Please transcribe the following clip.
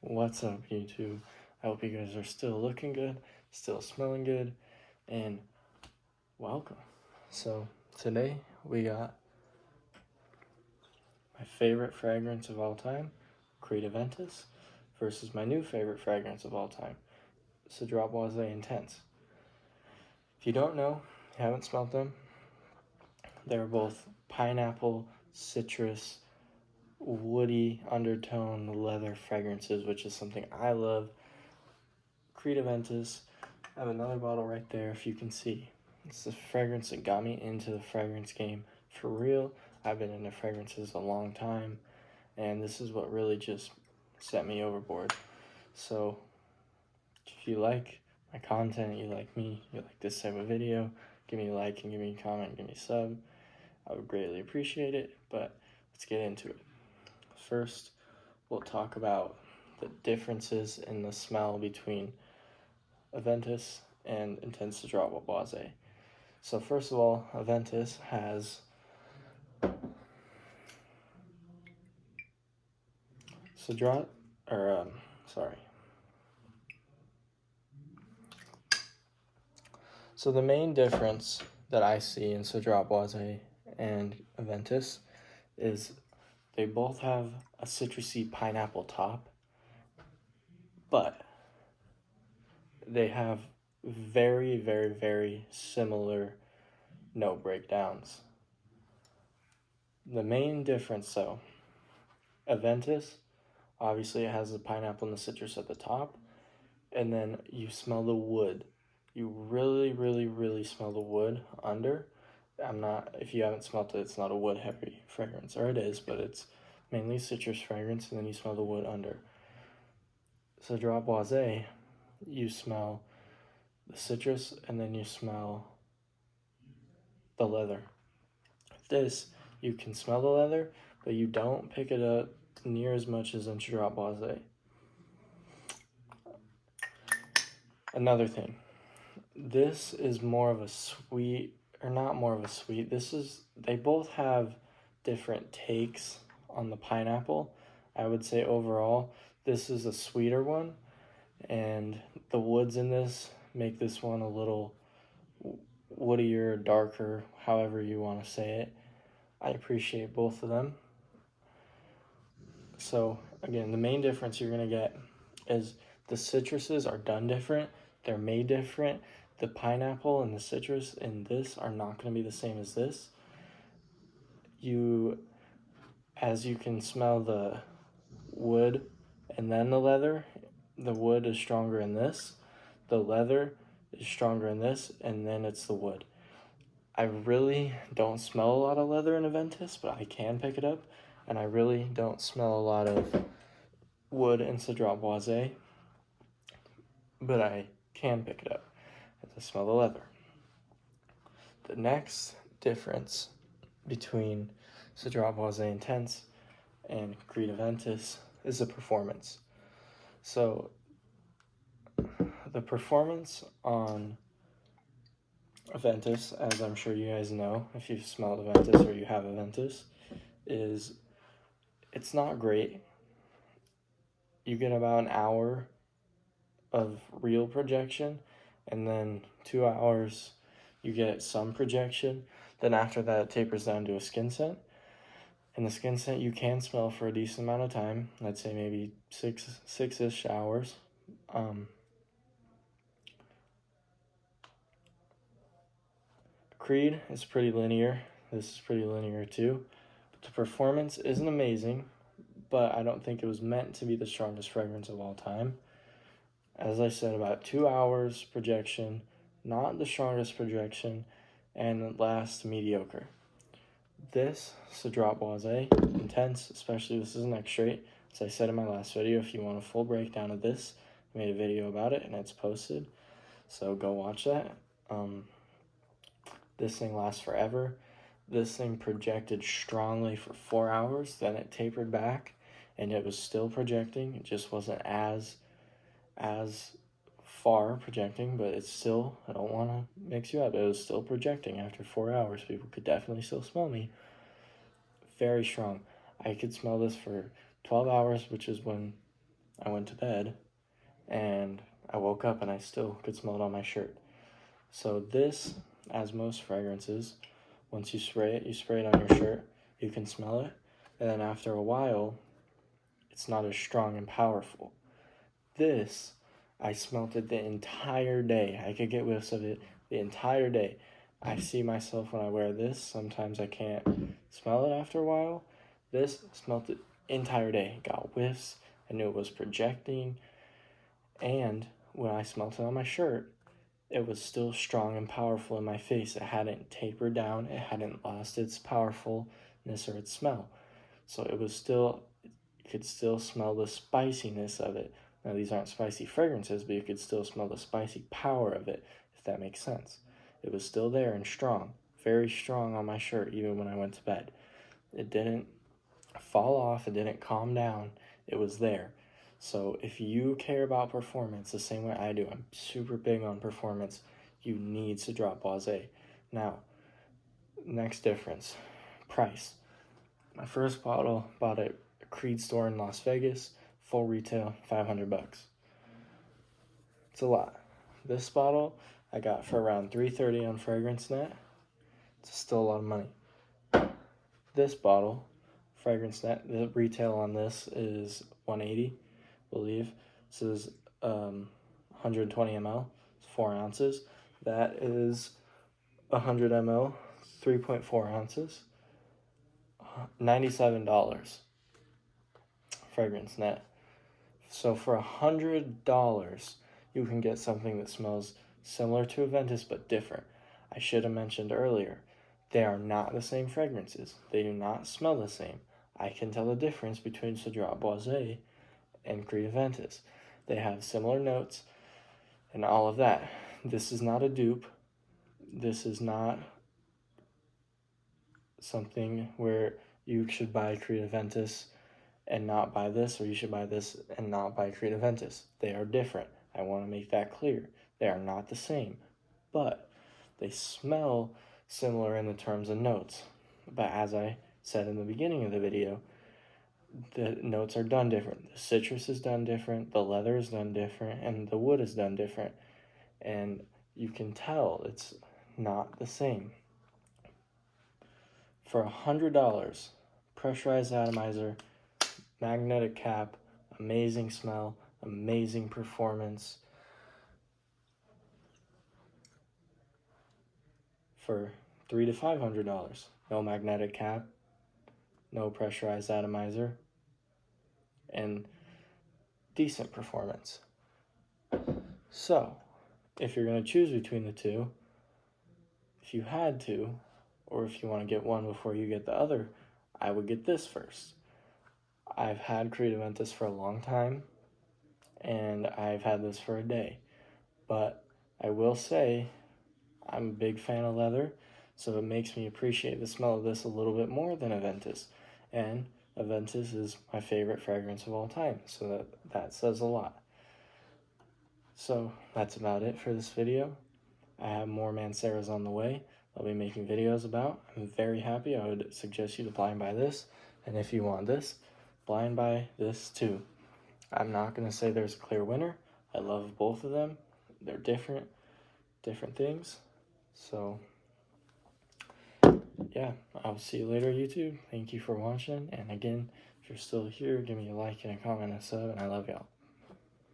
What's up, YouTube? I hope you guys are still looking good, still smelling good, and welcome. So today we got my favorite fragrance of all time, Aventus, versus my new favorite fragrance of all time, Cedrat Boise Intense. If you don't know, you haven't smelled them, they're both pineapple, citrus, woody undertone leather fragrances, which is something I love. Aventus. I have another bottle right there if you can see. It's the fragrance that got me into the fragrance game for real. I've been into fragrances a long time, and this is what really just set me overboard. So if you like my content, you like me, you like this type of video, give me a like and give me a comment, give me a sub. I would greatly appreciate it, but let's get into it. First, we'll talk about the differences in the smell between Aventus and Intense Cedrat Boise. So first of all, Aventus has Cedrat, So the main difference that I see in Cedrat Boise and Aventus is they both have a citrusy pineapple top, but they have very, very, very similar note breakdowns. The main difference though, Aventus, obviously it has the pineapple and the citrus at the top, and then you smell the wood. You really, really, really smell the wood under. If you haven't smelled it, it's not a wood heavy fragrance, or it is, but it's mainly citrus fragrance, and then you smell the wood under. Cedrat Boise, you smell the citrus, and then you smell the leather. This, you can smell the leather, but you don't pick it up near as much as in Cedrat Boise. Another thing, this is more of a sweet, or not more of a sweet, they both have different takes on the pineapple. I would say overall, this is a sweeter one, and the woods in this make this one a little woodier, darker, however you want to say it. I appreciate both of them. So again, the main difference you're going to get is the citruses are done different, they're made different. The pineapple and the citrus in this are not going to be the same as this. As you can smell the wood and then the leather, the wood is stronger in this, the leather is stronger in this, and then it's the wood. I really don't smell a lot of leather in Aventus, but I can pick it up, and I really don't smell a lot of wood in Cedrat Boise, but I can pick it up as I smell the leather. The next difference between Cedrat Boise Intense and Aventus is the performance. So the performance on Aventus, as I'm sure you guys know, if you've smelled Aventus or you have Aventus, it's not great. You get about an hour of real projection, and then 2 hours you get some projection. Then after that, it tapers down to a skin scent. And the skin scent you can smell for a decent amount of time. I'd say maybe six-ish hours. Creed is pretty linear. This is pretty linear too. But the performance isn't amazing, but I don't think it was meant to be the strongest fragrance of all time. As I said, about 2 hours projection, not the strongest projection, and last mediocre. This Cedrat Boise Intense, especially this is an X-Rate. As I said in my last video, if you want a full breakdown of this, I made a video about it and it's posted, so go watch that. This thing lasts forever. This thing projected strongly for 4 hours, then it tapered back, and it was still projecting. It just wasn't as far projecting, but it's still, I don't want to mix you up, it was still projecting after 4 hours. People could definitely still smell me. Very strong. I could smell this for 12 hours, which is when I went to bed, and I woke up and I still could smell it on my shirt. So this, as most fragrances, once you spray it on your shirt, you can smell it, and then after a while, it's not as strong and powerful. This, I smelt it the entire day. I could get whiffs of it the entire day. I see myself when I wear this. Sometimes I can't smell it after a while. This, smelt it entire day. Got whiffs. I knew it was projecting. And when I smelt it on my shirt, it was still strong and powerful in my face. It hadn't tapered down. It hadn't lost its powerfulness or its smell. So it was still, you could still smell the spiciness of it. Now, these aren't spicy fragrances, but you could still smell the spicy power of it, if that makes sense. It was still there and strong, very strong on my shirt, even when I went to bed. It didn't fall off, it didn't calm down, it was there. So if you care about performance the same way I do, I'm super big on performance, you need Cedrat Boise. Now, next difference, price. My first bottle, bought at a Creed store in Las Vegas, full retail, $500. It's a lot. This bottle I got for around $330 on FragranceNet. It's still a lot of money. This bottle, FragranceNet, the retail on this is $180, I believe. This is 120 ml, it's 4 ounces. That is 100 ml, 3.4 ounces, $97. FragranceNet. So for $100, you can get something that smells similar to Aventus but different. I should have mentioned earlier, they are not the same fragrances. They do not smell the same. I can tell the difference between Cedrat Boise and Creed Aventus. They have similar notes and all of that. This is not a dupe. This is not something where you should buy Creed Aventus and not buy this, or you should buy this and not buy Creed Aventus. They are different. I want to make that clear. They are not the same, but they smell similar in the terms of notes. But as I said in the beginning of the video, the notes are done different. The citrus is done different, the leather is done different, and the wood is done different. And you can tell it's not the same. For $100, pressurized atomizer, magnetic cap, amazing smell, amazing performance. For $300 to $500, no magnetic cap, no pressurized atomizer, and decent performance. So, if you're going to choose between the two, if you had to, or if you want to get one before you get the other, I would get this first. I've had Creed Aventus for a long time, and I've had this for a day. But I will say, I'm a big fan of leather, so it makes me appreciate the smell of this a little bit more than Aventus. And Aventus is my favorite fragrance of all time, so that says a lot. So that's about it for this video. I have more Manceras on the way I'll be making videos about. I'm very happy. I would suggest you to blind buy this, and if you want this, blind buy this too. I'm not going to say there's a clear winner. I love both of them. They're different things. So yeah, I'll see you later, YouTube. Thank you for watching, and again, if you're still here, give me a like and a comment and a sub, and I love y'all.